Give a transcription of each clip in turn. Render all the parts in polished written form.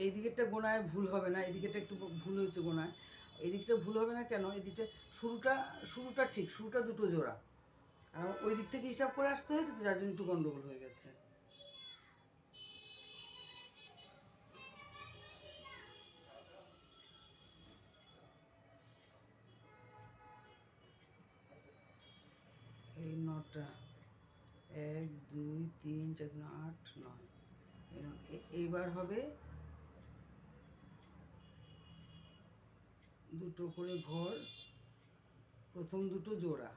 এই দিকেরটা গোনায় ভুল হবে না, এদিকেটা একটু ভুল হয়েছে গোনায়। এই দিকটা ভুল হবে না কেন, এদিকটা শুরুটা ঠিক, শুরুটা দুটো জোড়া, আর ওই দিক থেকে হিসাব করে আসতে হয়েছে, তো যার জন্য একটু গন্ডগোল হয়ে গেছে। এই নটা, 1 2 3 4 8 9, এইবার হবে দুটো করে ঘর, প্রথম দুটো জোড়া,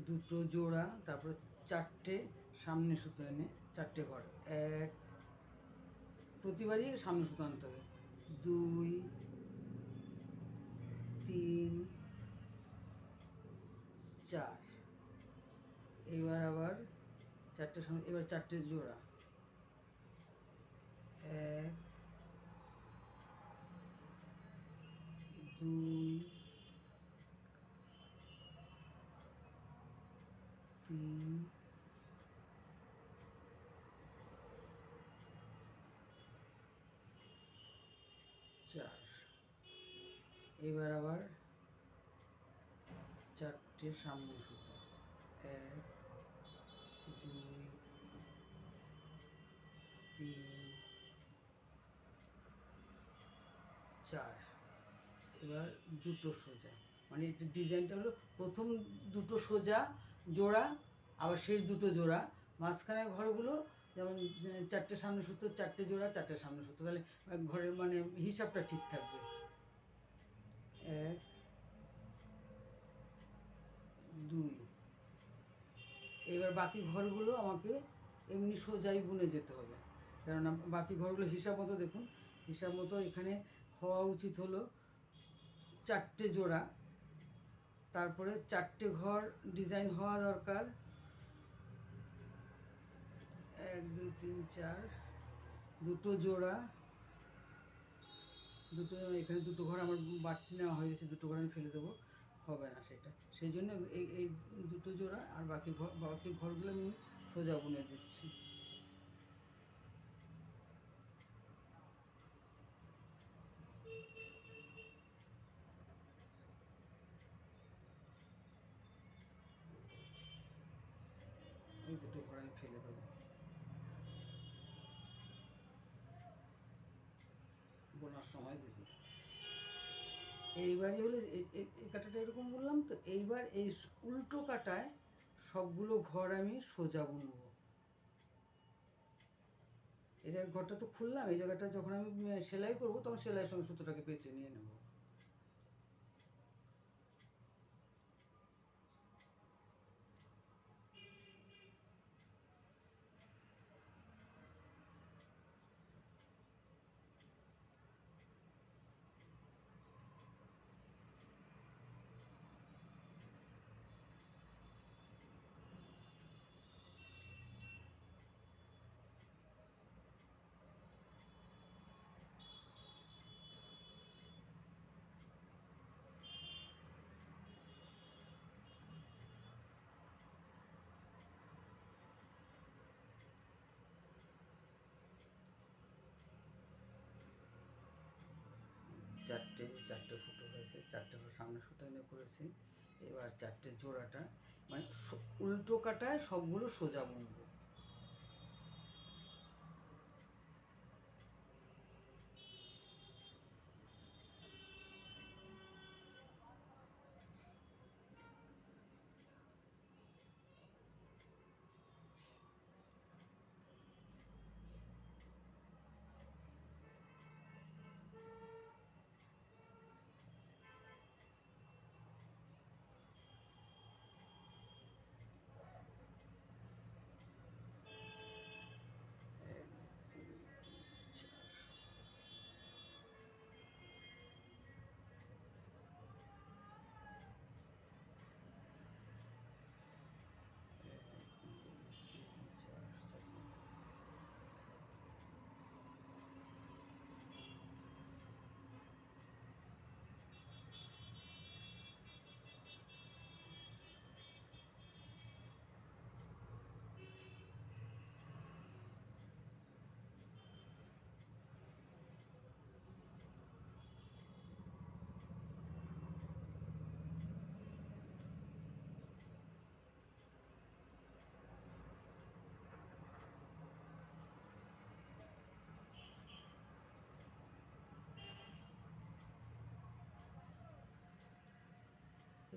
দুটো জোড়া, তারপরে চারটে সামনে সুতো এনে চারটে ঘর, এক, প্রতিবারই সামনে সুতো আনতে হবে, 2 3 4, এবার আবার চারটে সামনে, এবার চারটে জোড়া, 1 2 3 4, এবার আবার চারটে সামনে সুতো, 1 2 3 4, এবার দুটো সোজা, মানে এটা ডিজাইনটা হলো প্রথম দুটো সোজা জোড়া, আবার শেষ দুটো জোড়া, মাঝখানের ঘরগুলো যেমন চারটে সামনে সুতো, চারটে জোড়া, চারটে সামনে সুতো, তাহলে ঘরের মানে হিসাবটা ঠিক থাকবে। 1 2, এবার বাকি ঘরগুলো আমাকে এমনি সোজাই বুনে যেতে হবে, কেননা বাকি ঘরগুলো হিসাব মতো দেখুন, হিসাব মতো এখানে হওয়া উচিত হলো চারটে জোড়া, তারপরে চারটে ঘর ডিজাইন হওয়া দরকার, 1 2 3 4, দুটো জোড়া, দুটো, এখানে দুটো ঘর আমার বাড়তি নেওয়া হয়ে গেছে, দুটো ঘর আমি ফেলে দেবো, হবে না সেটা, সেই জন্য এই দুটো জোড়া আর বাকি ঘরগুলো আমি সোজা বুনে দিচ্ছি। এই দুটো ঘর আমি ফেলে দেবো, বোনার সময় দিদি। এইবারই হলো এই কাটাটা এরকম বললাম তো, এইবার এই উল্টো কাটায় সবগুলো ঘর আমি সোজা বুনবো। এই জায়গায় ঘরটা তো খুললাম, এই জায়গাটা যখন আমি সেলাই করবো তখন সেলাইয়ের সঙ্গে সুতোটাকে পেঁচে নিয়ে নেবো। চারটে ফুটো হয়েছে, চারটে সামনে সুতো এনে করেছি, এবার চারটে জোড়াটা মানে উল্টো কাটায় সবগুলো সোজা বুনবো।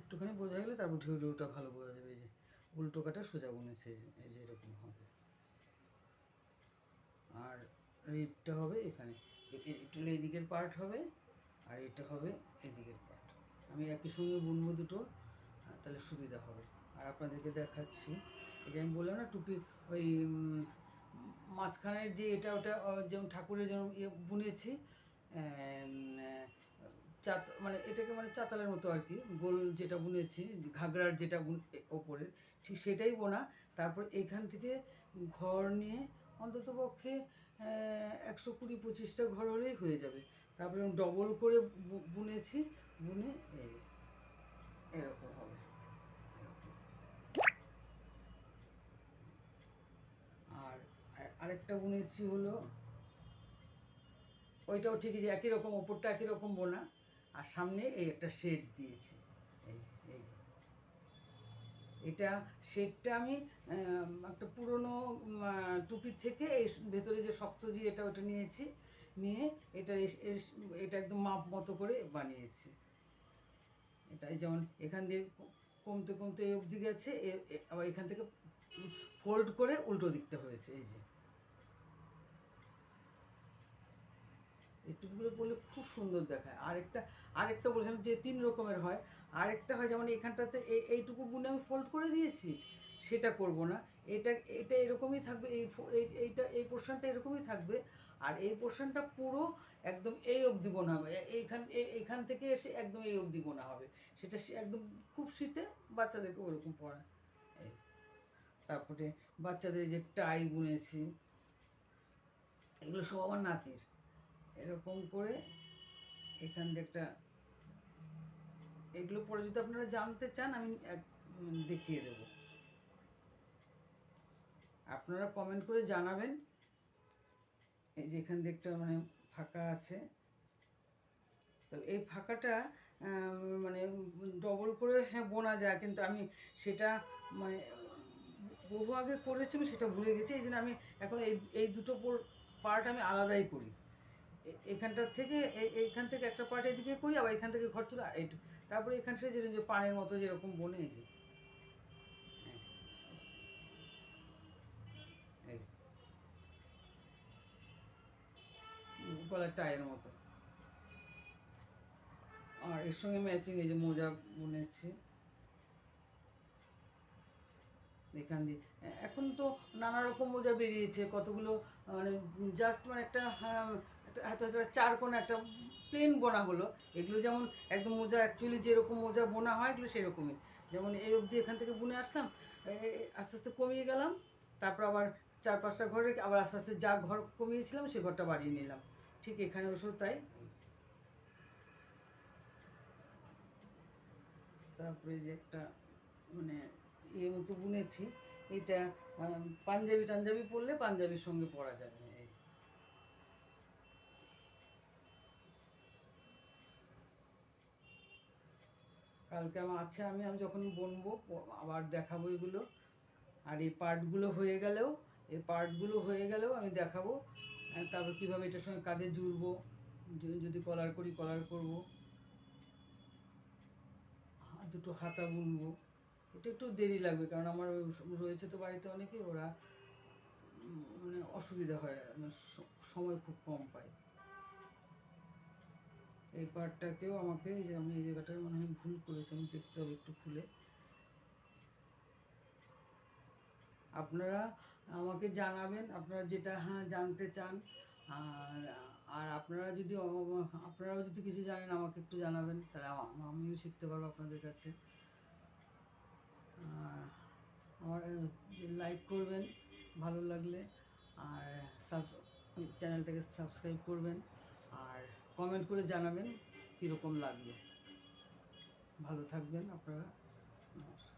একটুখানি বোঝা গেলে তারপর ঢেউটা ভালো বোঝা যাবে। এই যে উল্টো কাটা সোজা বুনেছে, এই যে এরকম হবে। আর রিপটা হবে এখানে, একটু এইদিকের পার্ট হবে আর এটা হবে এদিকের পার্ট। আমি একই সঙ্গে বুনবো দুটো, তাহলে সুবিধা হবে। আর আপনাদেরকে দেখাচ্ছি, এই যে আমি বললাম না টুপি ওই মাঝখানের যে এটা ওটা যেমন ঠাকুরের যেমন বুনেছি, মানে এটাকে মানে চাতালের মতো আর কি, গোল যেটা বুনেছি ঘাগরার যেটা ওপরের, ঠিক সেটাই বোনা। তারপর এখান থেকে ঘর নিয়ে অন্তত পক্ষে 120-25টা ঘর হলেই হয়ে যাবে। তারপরে ডবল করে বুনেছি, বুনে এরকম হবে। আর আরেকটা বুনেছি হলো ওইটাও ঠিক যে একই রকম, ওপরটা একই রকম বোনা, আর সামনে এই একটা শেড দিয়েছি। এই যে এটা শেডটা আমি একটা পুরনো টুপির থেকে এই ভেতরে যে শক্ত যে এটা ওটা নিয়েছি, নিয়ে এটা একদম মাপ মতো করে বানিয়েছি। এটাই যেমন এখান দিয়ে কমতে কমতে এই অবধি গেছে, আবার এখান থেকে ফোল্ড করে উল্টো দিকটা হয়েছে। এই যে এই টুপিগুলো পরলে খুব সুন্দর দেখায়। আরেকটা বলছিলাম যে 3 রকমের হয়। আরেকটা হয় যেমন এখানটাতে এইটুকু বুনে আমি ফোল্ড করে দিয়েছি, সেটা করব না। এটা এটা এরকমই থাকবে, এই পোর্শনটা এরকমই থাকবে, আর এই পোর্শনটা পুরো একদম এই অবধি বোনা হবে। এইখান থেকে এসে একদম এই অবধি বোনা হবে। সেটা একদম খুব শীতে বাচ্চাদেরকে ওরকম পরায়। তারপরে বাচ্চাদের যে টাই বুনেছি, এগুলো সব আমার নাতির। এরকম করে এখান দিয়ে একটা, এগুলো পরে যদি আপনারা জানতে চান আমি দেখিয়ে দেব। আপনারা কমেন্ট করে জানাবেন। এই যে এখান দিয়ে একটা মানে ফাঁকা আছে, তো এই ফাঁকাটা মানে ডবল করে হ্যাঁ বোনা যায়, কিন্তু আমি সেটা মানে বহু আগে করেছি, সেটা ভুলে গেছি। এই জন্য আমি এখন এই দুটো পার্ট আমি আলাদাই করি। এখানটার থেকে এইখান থেকে একটা পার্ট এদিকে করি, আবার এখান থেকে ঘর তুলে এইটু, তারপরে এখান থেকে যে পানের মতো যেরকম বনে, এই যে গলার টায়ের মতো। আর এর সঙ্গে ম্যাচিং এই যে মোজা বুনেছি এখান দিয়ে। এখন তো নানা রকম মোজা বেরিয়েছে, কতগুলো মানে জাস্ট মানে একটা হাতে 4 কোণা একটা প্লেন বোনা হলো। এগুলো যেমন একদম মোজা অ্যাকচুয়ালি যেরকম মোজা বোনা হয় এগুলো সেরকমই। যেমন এই অবধি এখান থেকে বুনে আসলাম, আস্তে আস্তে কমিয়ে গেলাম, তারপর আবার 4-5টা ঘর রেখে আবার আস্তে আস্তে যা ঘর কমিয়েছিলাম সে ঘরটা বাড়িয়ে নিলাম। ঠিক এখানে ওসব তাই। তারপরে যে একটা মানে মতো বুনেছি, এটা পাঞ্জাবি পরলে পাঞ্জাবির সঙ্গে পরা যাবে। কালকে আমার আচ্ছা আমি যখন বুনবো আবার দেখাবো এগুলো। আর এই পার্টগুলো হয়ে গেলেও আমি দেখাবো। তারপর কীভাবে এটার সঙ্গে কাঁধে জুড়বো, যদি কলার করি কলার করবো, দুটো হাতা বুনবো। এটা একটু দেরি লাগবে, কারণ আমার রয়েছে তো বাড়িতে অনেকে, ওরা মানে অসুবিধা হয়, সময় খুব কম পাই। এই পার্টটাকেও আমাকে, এই যে আমি এই জায়গাটায় মনে হয় ভুল করেছি, আমি দেখতে হবে একটু খুলে। আপনারা আমাকে জানাবেন আপনারা যেটা জানতে চান। আর আর আপনারাও যদি কিছু জানেন আমাকে একটু জানাবেন, তাহলে আমিও শিখতে পারবো আপনাদের কাছে। আমার লাইক করবেন ভালো লাগলে, আর চ্যানেলটাকে সাবস্ক্রাইব করবেন, আর কমেন্ট করে জানাবেন কীরকম লাগলো। ভালো থাকবেন আপনারা। নমস্কার।